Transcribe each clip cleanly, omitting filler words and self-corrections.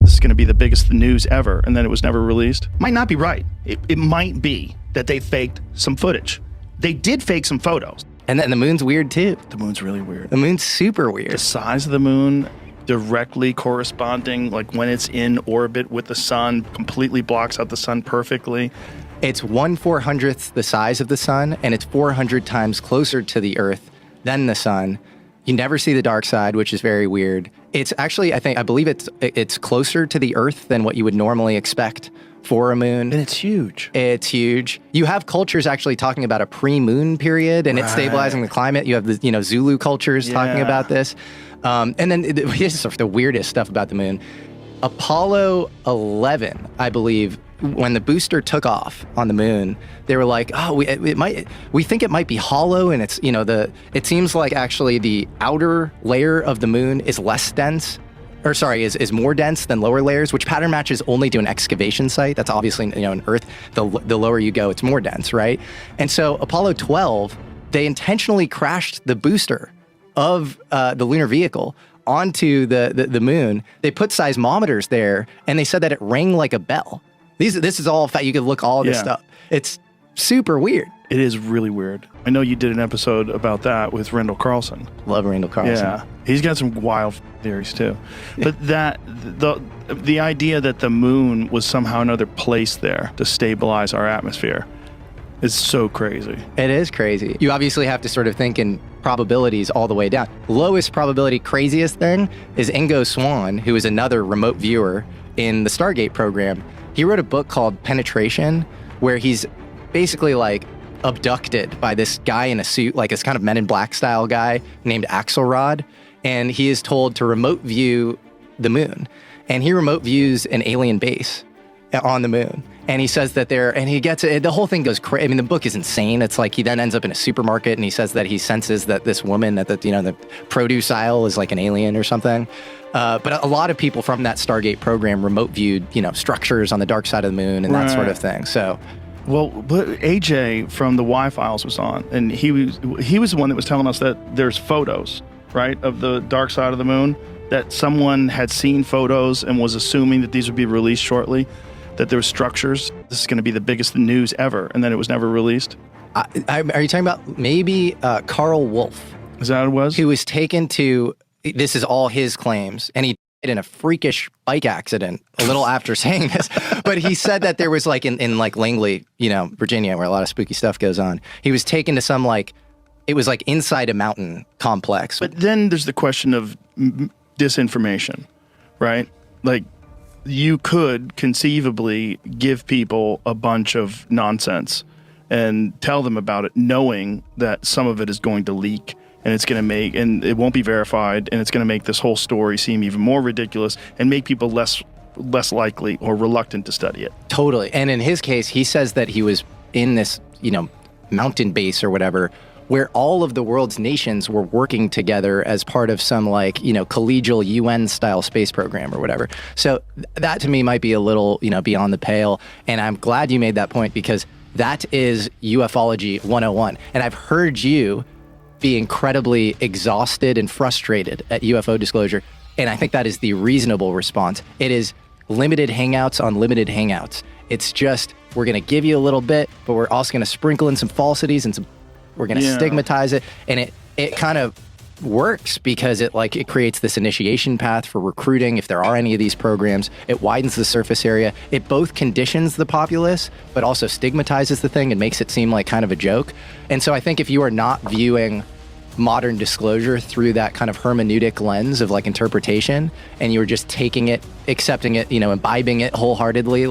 this is going to be the biggest news ever, and then it was never released. Might not be right. It might be that they faked some footage. They did fake some photos. And then the moon's weird too. The moon's really weird. The moon's super weird. The size of the moon directly corresponding, like when it's in orbit with the sun, completely blocks out the sun perfectly. It's 1/400th the size of the sun, and it's 400 times closer to the Earth than the sun. You never see the dark side, which is very weird. It's actually, I believe it's closer to the Earth than what you would normally expect for a moon. And it's huge. It's huge. You have cultures actually talking about a pre-moon period, and it's stabilizing the climate. You have the Zulu cultures talking about this. And then here's the weirdest stuff about the moon. Apollo 11, I believe, when the booster took off on the moon, they were like, "Oh, we think it might be hollow," and it's it seems like actually the outer layer of the moon is less dense, or sorry, is more dense than lower layers, which pattern matches only to an excavation site. That's obviously in Earth. The lower you go, it's more dense, right? And so Apollo 12, they intentionally crashed the booster of the lunar vehicle onto the moon. They put seismometers there, and they said that it rang like a bell. This is all fact. You could look all this stuff. It's super weird. It is really weird. I know you did an episode about that with Randall Carlson. Love Randall Carlson. Yeah, he's got some wild theories too. But the idea that the moon was somehow another place there to stabilize our atmosphere is so crazy. It is crazy. You obviously have to sort of think in probabilities all the way down. Lowest probability, craziest thing is Ingo Swann, who is another remote viewer in the Stargate program. He wrote a book called Penetration, where he's basically like abducted by this guy in a suit, like this kind of Men in Black style guy named Axelrod, and he is told to remote view the moon. And he remote views an alien base on the moon. And he says that he gets it, the whole thing goes crazy. I mean, the book is insane. It's like he then ends up in a supermarket and he says that he senses that this woman at the produce aisle is like an alien or something. But a lot of people from that Stargate program remote viewed, structures on the dark side of the moon and that sort of thing. So, well, but AJ from the Y-Files was on, and he was the one that was telling us that there's photos, right, of the dark side of the moon, that someone had seen photos and was assuming that these would be released shortly, that there were structures. This is going to be the biggest news ever, and then it was never released. Are you talking about maybe Carl Wolf? Is that what it was? Who was taken to, this is all his claims, and he died in a freakish bike accident a little after saying this. But he said that there was like in like Langley, Virginia, where a lot of spooky stuff goes on. He was taken to some it was like inside a mountain complex. But then there's the question of disinformation, right? Like, you could conceivably give people a bunch of nonsense and tell them about it, knowing that some of it is going to leak and and it won't be verified, and it's going to make this whole story seem even more ridiculous and make people less likely or reluctant to study it. Totally. And in his case, he says that he was in this, mountain base or whatever, where all of the world's nations were working together as part of some collegial UN style space program or whatever. So that to me might be a little, beyond the pale. And I'm glad you made that point, because that is ufology 101. And I've heard you be incredibly exhausted and frustrated at UFO disclosure. And I think that is the reasonable response. It is limited hangouts on limited hangouts. It's just, we're going to give you a little bit, but we're also going to sprinkle in some falsities and we're going to stigmatize it. And it kind of works because it creates this initiation path for recruiting. If there are any of these programs, it widens the surface area. It both conditions the populace, but also stigmatizes the thing and makes it seem like kind of a joke. And so I think if you are not viewing modern disclosure through that kind of hermeneutic lens of interpretation, and you were just taking it, accepting it, imbibing it wholeheartedly,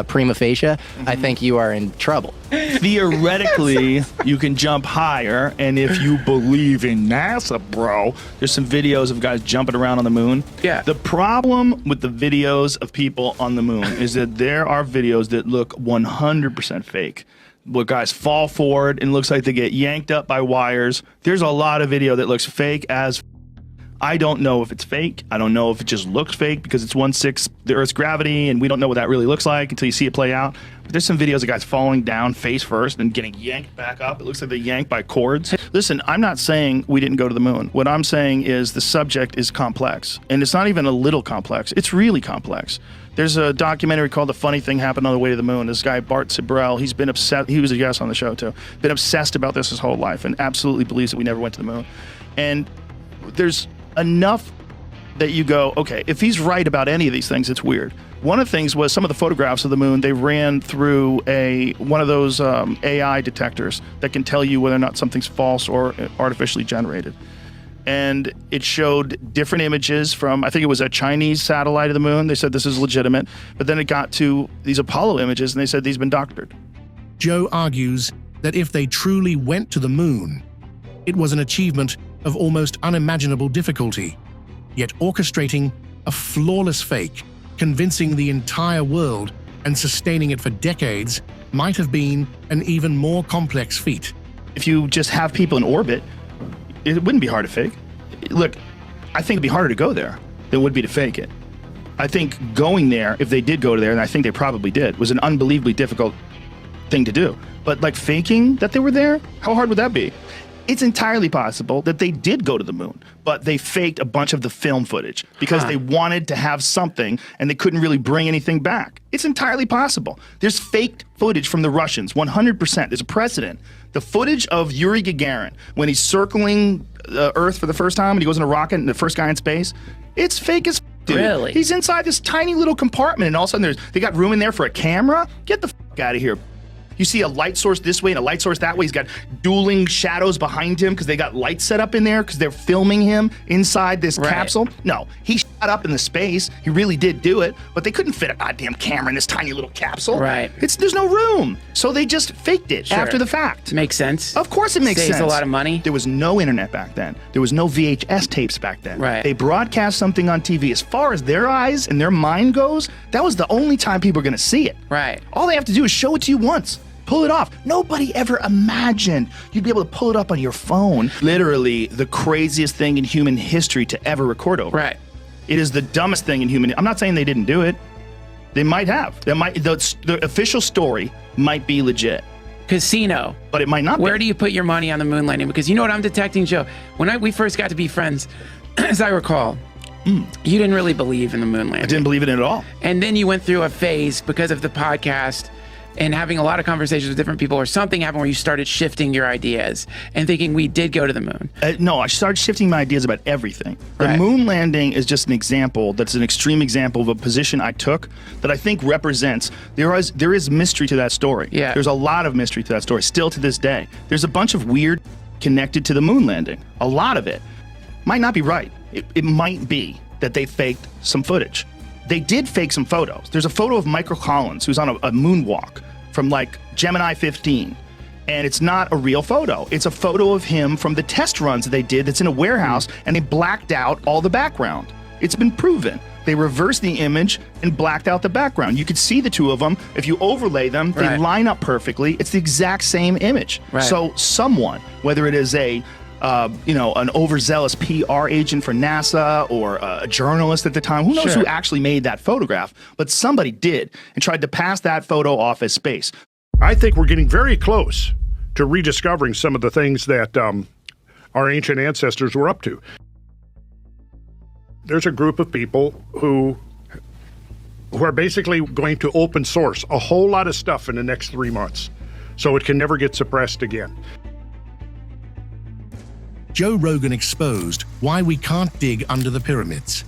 prima facie, I think you are in trouble. Theoretically, you can jump higher, and if you believe in NASA, bro, there's some videos of guys jumping around on the moon. Yeah. The problem with the videos of people on the moon is that there are videos that look 100% fake. Where guys fall forward and looks like they get yanked up by wires. There's a lot of video that looks fake as I don't know if it's fake. I don't know if it just looks fake because it's 1/6 the Earth's gravity, and we don't know what that really looks like until you see it play out. There's some videos of guys falling down face first and getting yanked back up. It looks like they're yanked by cords. Listen, I'm not saying we didn't go to the moon. What I'm saying is the subject is complex. And it's not even a little complex. It's really complex. There's a documentary called The Funny Thing Happened on the Way to the Moon. This guy, Bart Sibrel, he's been obsessed. He was a guest on the show, too. Been obsessed about this his whole life and absolutely believes that we never went to the moon. And there's enough that you go, okay, if he's right about any of these things, it's weird. One of the things was some of the photographs of the moon, they ran through one of those AI detectors that can tell you whether or not something's false or artificially generated. And it showed different images from, I think it was a Chinese satellite of the moon. They said this is legitimate. But then it got to these Apollo images, and they said these have been doctored. Joe argues that if they truly went to the moon, it was an achievement of almost unimaginable difficulty. Yet orchestrating a flawless fake, convincing the entire world, and sustaining it for decades might have been an even more complex feat. If you just have people in orbit, it wouldn't be hard to fake. Look, I think it'd be harder to go there than it would be to fake it. I think going there, if they did go to there, and I think they probably did, was an unbelievably difficult thing to do. But like faking that they were there, how hard would that be? It's entirely possible that they did go to the moon, but they faked a bunch of the film footage because they wanted to have something and they couldn't really bring anything back. It's entirely possible. There's faked footage from the Russians, 100%. There's a precedent. The footage of Yuri Gagarin when he's circling Earth for the first time and he goes in a rocket and the first guy in space, it's fake as dude. Really? He's inside this tiny little compartment and all of a sudden they got room in there for a camera? Get the out of here. You see a light source this way and a light source that way. He's got dueling shadows behind him because they got lights set up in there because they're filming him inside this capsule. No, he shot up in the space. He really did do it, but they couldn't fit a goddamn camera in this tiny little capsule. Right. There's no room. So they just faked it after the fact. Makes sense. Of course it makes sense. Saves a lot of money. There was no internet back then. There was no VHS tapes back then. Right. They broadcast something on TV. As far as their eyes and their mind goes, that was the only time people were going to see it. Right. All they have to do is show it to you once. Pull it off. Nobody ever imagined you'd be able to pull it up on your phone. Literally the craziest thing in human history to ever record over. Right. It is the dumbest thing in human. I'm not saying they didn't do it. They might have. The official story might be legit. Casino. But it might not be. Where do you put your money on the moon landing? Because you know what I'm detecting, Joe? When we first got to be friends, as I recall, you didn't really believe in the moon landing. I didn't believe in it at all. And then you went through a phase because of the podcast and having a lot of conversations with different people, or something happened where you started shifting your ideas and thinking we did go to the moon. No, I started shifting my ideas about everything. The moon landing is just an example. That's an extreme example of a position I took that I think represents, there is mystery to that story. Yeah. There's a lot of mystery to that story, still to this day. There's a bunch of weird connected to the moon landing. A lot of it might not be right. It might be that they faked some footage. They did fake some photos. There's a photo of Michael Collins who's on a moonwalk from like Gemini 15. And it's not a real photo. It's a photo of him from the test runs that they did that's in a warehouse, and they blacked out all the background. It's been proven. They reversed the image and blacked out the background. You could see the two of them. If you overlay them, they line up perfectly. It's the exact same image. So someone, whether it is an overzealous PR agent for NASA or a journalist at the time, who knows who actually made that photograph, but somebody did and tried to pass that photo off as space. I think we're getting very close to rediscovering some of the things that our ancient ancestors were up to. There's a group of people who are basically going to open source a whole lot of stuff in the next 3 months, so it can never get suppressed again. Joe Rogan exposed why we can't dig under the pyramids.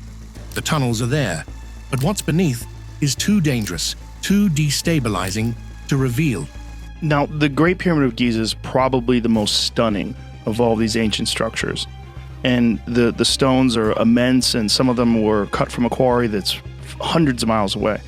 The tunnels are there, but what's beneath is too dangerous, too destabilizing to reveal. Now, the Great Pyramid of Giza is probably the most stunning of all these ancient structures. And the stones are immense, and some of them were cut from a quarry that's hundreds of miles away.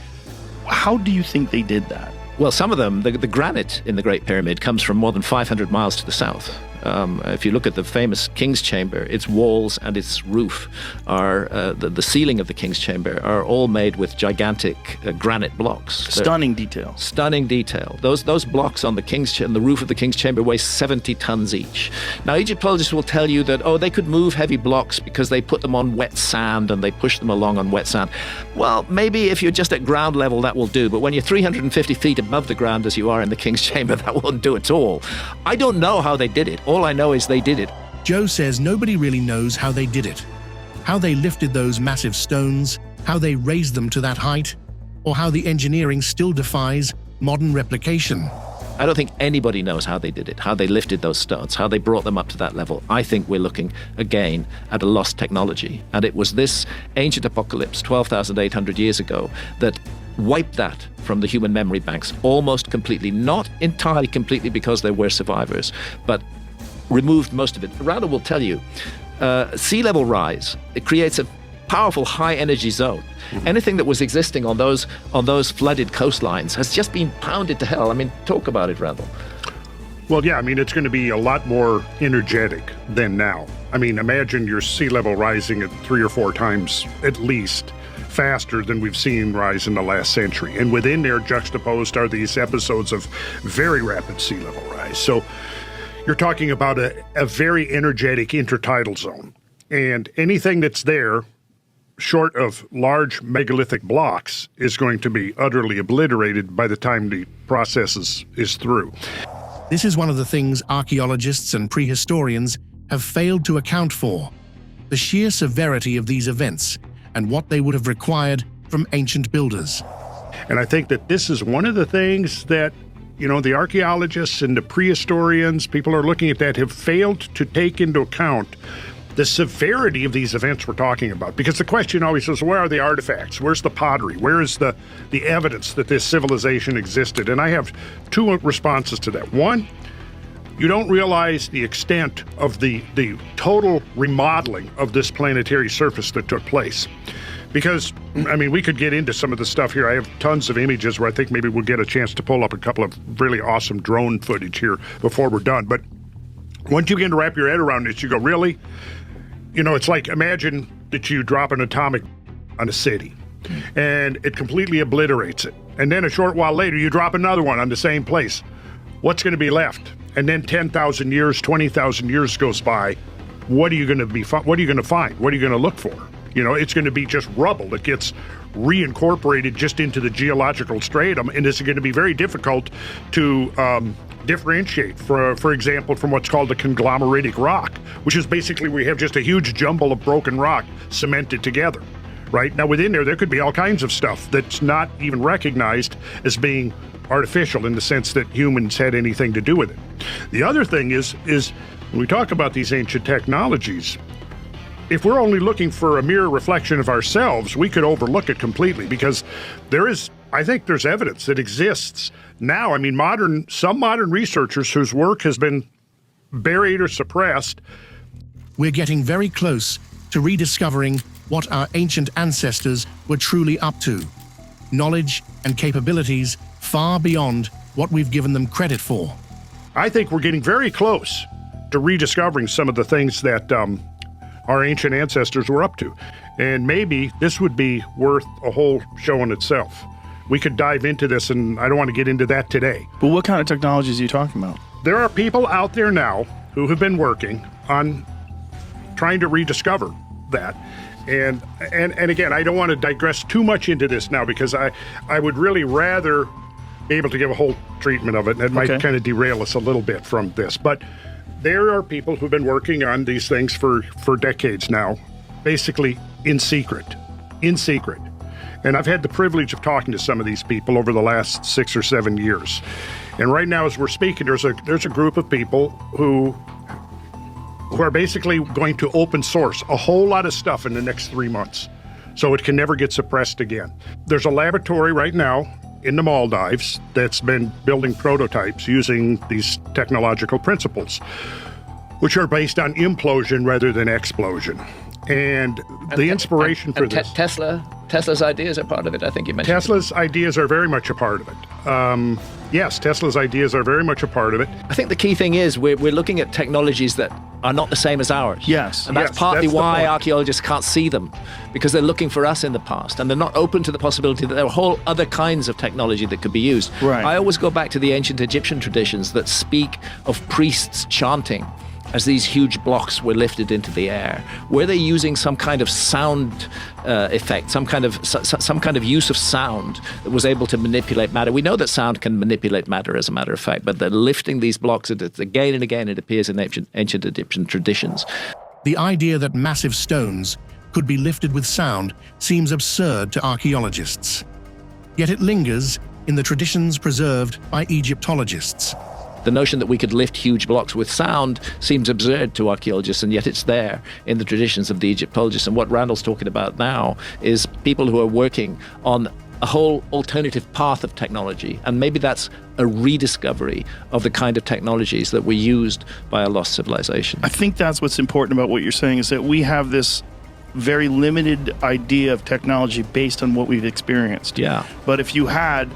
How do you think they did that? Well, some of them, the granite in the Great Pyramid comes from more than 500 miles to the south. If you look at the famous King's Chamber, its walls and its roof are, the ceiling of the King's Chamber are all made with gigantic granite blocks. Stunning detail. Stunning detail. Those blocks on the roof of the King's Chamber weigh 70 tons each. Now, Egyptologists will tell you that, they could move heavy blocks because they put them on wet sand and they push them along on wet sand. Well, maybe if you're just at ground level, that will do. But when you're 350 feet above the ground, as you are in the King's Chamber, that won't do at all. I don't know how they did it. All I know is they did it. Joe says nobody really knows how they did it. How they lifted those massive stones, how they raised them to that height, or how the engineering still defies modern replication. I don't think anybody knows how they did it, how they lifted those stones, how they brought them up to that level. I think we're looking, again, at a lost technology. And it was this ancient apocalypse 12,800 years ago that wiped that from the human memory banks almost completely, not entirely completely because there were survivors, but removed most of it. Randall will tell you, sea level rise, it creates a powerful high energy zone. Anything that was existing on those flooded coastlines has just been pounded to hell. I mean, talk about it, Randall. Well, yeah, I mean, it's going to be a lot more energetic than now. I mean, imagine your sea level rising at 3 or 4 times at least faster than we've seen rise in the last century. And within there, juxtaposed are these episodes of very rapid sea level rise. So you're talking about a very energetic intertidal zone. And anything that's there, short of large megalithic blocks, is going to be utterly obliterated by the time the process is through. This is one of the things archaeologists and prehistorians have failed to account for: the sheer severity of these events and what they would have required from ancient builders. And I think that this is one of the things that, the archaeologists and the prehistorians, people are looking at that, have failed to take into account the severity of these events we're talking about. Because the question always is, where are the artifacts? Where's the pottery? Where is the evidence that this civilization existed? And I have 2 responses to that. One, you don't realize the extent of the total remodeling of this planetary surface that took place. Because, I mean, we could get into some of the stuff here. I have tons of images where I think maybe we'll get a chance to pull up a couple of really awesome drone footage here before we're done. But once you begin to wrap your head around this, you go, really? It's like, imagine that you drop an atomic on a city and it completely obliterates it. And then a short while later, you drop another one on the same place. What's going to be left? And then 10,000 years, 20,000 years goes by. What are you going to find? What are you going to look for? It's going to be just rubble that gets reincorporated just into the geological stratum, and it's going to be very difficult to differentiate, for example, from what's called a conglomeratic rock, which is basically we have just a huge jumble of broken rock cemented together. Right? Now, within there could be all kinds of stuff that's not even recognized as being artificial in the sense that humans had anything to do with it. The other thing is when we talk about these ancient technologies, if we're only looking for a mirror reflection of ourselves, we could overlook it completely, because I think there's evidence that exists now. I mean, some modern researchers whose work has been buried or suppressed. We're getting very close to rediscovering what our ancient ancestors were truly up to. Knowledge and capabilities far beyond what we've given them credit for. I think we're getting very close to rediscovering some of the things that our ancient ancestors were up to. And maybe this would be worth a whole show in itself. We could dive into this, and I don't want to get into that today. But what kind of technologies are you talking about? There are people out there now who have been working on trying to rediscover that. And again, I don't want to digress too much into this now, because I would really rather be able to give a whole treatment of it, and it might kind of derail us a little bit from this. But there are people who've been working on these things for decades now, basically in secret. And I've had the privilege of talking to some of these people over the last 6 or 7 years. And right now, as we're speaking, there's a group of people who are basically going to open source a whole lot of stuff in the next 3 months, so it can never get suppressed again. There's a laboratory right now in the Maldives that's been building prototypes using these technological principles, which are based on implosion rather than explosion. And the inspiration for this. Tesla's ideas are part of it, I think you mentioned. Tesla's ideas are very much a part of it. Yes, Tesla's ideas are very much a part of it. I think the key thing is we're looking at technologies that are not the same as ours. Yes. And that's Yes, partly that's the why point. archaeologists can't see them, because they're looking for us in the past, and they're not open to the possibility that there are whole other kinds of technology that could be used. Right. I always go back to the ancient Egyptian traditions that speak of priests chanting as these huge blocks were lifted into the air. Were they using some kind of sound effect, some kind of use of sound that was able to manipulate matter? We know that sound can manipulate matter, as a matter of fact, but they're lifting these blocks. Again and again, it appears in ancient Egyptian traditions. The idea that massive stones could be lifted with sound seems absurd to archaeologists. Yet it lingers in the traditions preserved by Egyptologists. The notion that we could lift huge blocks with sound seems absurd to archaeologists, and yet it's there in the traditions of the Egyptologists. And what Randall's talking about now is people who are working on a whole alternative path of technology. And maybe that's a rediscovery of the kind of technologies that were used by a lost civilization. I think that's what's important about what you're saying, is that we have this very limited idea of technology based on what we've experienced. Yeah. But if you had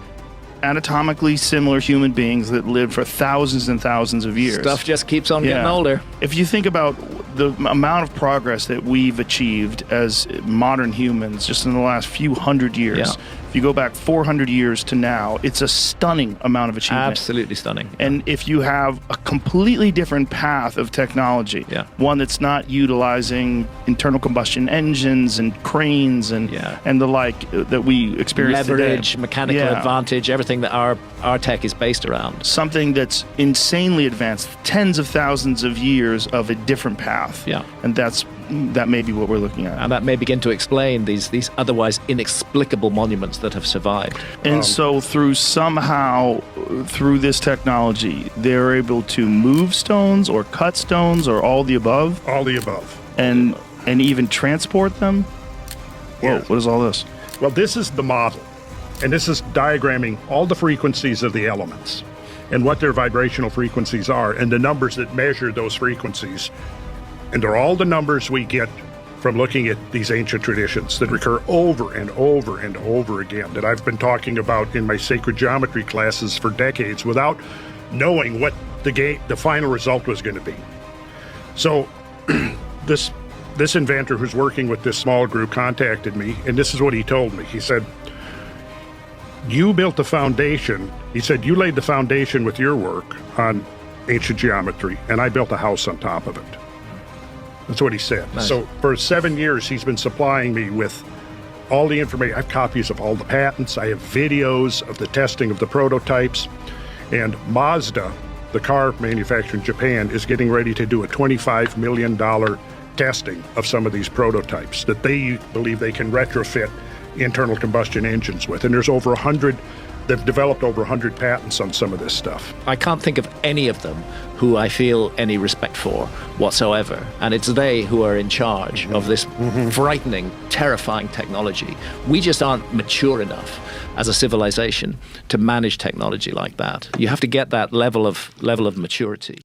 anatomically similar human beings that lived for thousands and thousands of years. Stuff just keeps on getting older. If you think about the amount of progress that we've achieved as modern humans just in the last few hundred years, if you go back 400 years to now, it's a stunning amount of achievement. Absolutely stunning. And if you have a completely different path of technology, one that's not utilizing internal combustion engines and cranes and the like that we experience leverage, today. mechanical advantage, everything that our tech is based around. Something that's insanely advanced, tens of thousands of years of a different path. Yeah. And that may be what we're looking at. And that may begin to explain these otherwise inexplicable monuments that have survived. And so through this technology, they're able to move stones or cut stones or all the above? All the above. And even transport them? Whoa, what is all this? Well, this is the model. And this is diagramming all the frequencies of the elements and what their vibrational frequencies are and the numbers that measure those frequencies. And they're all the numbers we get from looking at these ancient traditions that recur over and over and over again, that I've been talking about in my sacred geometry classes for decades without knowing what the final result was going to be. So this inventor who's working with this small group contacted me, and this is what he told me. He said, "You built the foundation." He said, "You laid the foundation with your work on ancient geometry, and I built a house on top of it." That's what he said. Nice. So for 7 years, he's been supplying me with all the information. I have copies of all the patents. I have videos of the testing of the prototypes. And Mazda, the car manufacturer in Japan, is getting ready to do a $25 million testing of some of these prototypes that they believe they can retrofit internal combustion engines with. And there's over 100, they've developed over 100 patents on some of this stuff. I can't think of any of them who I feel any respect for whatsoever. And it's they who are in charge of this frightening, terrifying technology. We just aren't mature enough as a civilization to manage technology like that. You have to get that level of maturity.